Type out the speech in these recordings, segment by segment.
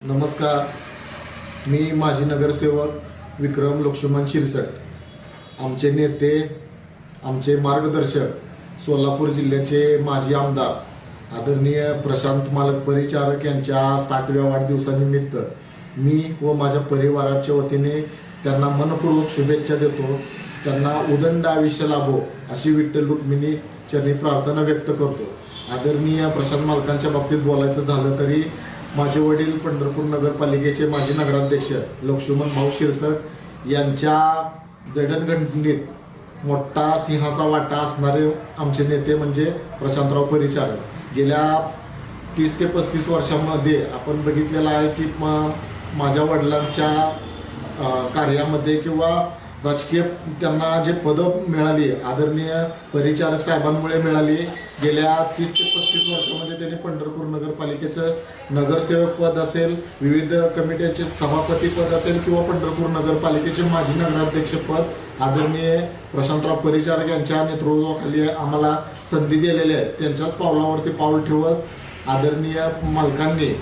नमस्कार, मी माजी नगरसेवक विक्रम लक्ष्मण शिरसट। आमचे नेते, आमचे मार्गदर्शक, सोलापूर जिल्ह्याचे माजी आमदार आदरणीय प्रशांत मालक परिचारक यांच्या 60व्या वाढदिवसानिमित्त मी व माझ्या परिवाराच्या वतीने त्यांना मनपूर्वक शुभेच्छा देतो। त्यांना उदंड आयुष्य लाभो अशी विठ्ठल रुक्मिणी चरणी प्रार्थना व्यक्त करतो। आदरणीय प्रशांत मालकांच्या बाबतीत बोलायचं झालं तरी माझे वडील पंढरपूर नगरपालिकेचे माजी नगराध्यक्ष लक्ष्मण भाऊ शिरसट यांच्या जडणघडणीत मोठा सिंहाचा वाटा असणारे आमचे नेते म्हणजे प्रशांतराव परिचारक। गेल्या 30 ते 35 वर्षांमध्ये आपण बघितलेलं आहे की माझ्या वडिलांच्या कार्यामध्ये किंवा राजकीय त्यांना जे पदं मिळाली आदरणीय परिचारक साहेबांमुळे मिळाली। गेल्या 30 ते 35 वर्षामध्ये त्यांनी पंढरपूर नगरपालिकेचं नगरसेवक पद असेल, विविध कमिट्यांचे सभापती पद असेल किंवा पंढरपूर नगरपालिकेचे माजी नगराध्यक्ष पद आदरणीय प्रशांतराव परिचारक यांच्या नेतृत्वाखाली आम्हाला संधी दिलेली आहे। त्यांच्याच पावलावरती पाऊल ठेवत आदरणीय मालकांनी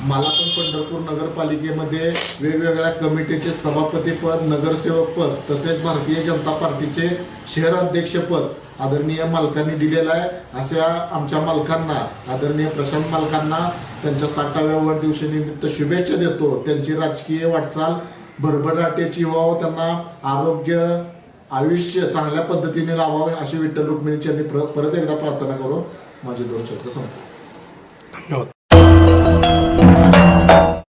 मला पण पंढरपूर नगरपालिकेमध्ये वेगवेगळ्या कमिटीचे सभापती पद, नगरसेवक पद तसेच भारतीय जनता पार्टीचे शहर अध्यक्ष पद आदरणीय मालकांनी दिलेलं आहे। अशा आमच्या मालकांना, आदरणीय प्रशांत मालकांना त्यांच्या 60व्या वाढदिवसानिमित्त शुभेच्छा देतो। त्यांची राजकीय वाटचाल भरभराटीची व्हावं, त्यांना आरोग्य आयुष्य चांगल्या पद्धतीने लावावे अशी विठ्ठल रुक्मिणी चरणी परत एकदा प्रार्थना करून माझे 2 शब्द संपतो। धन्यवाद।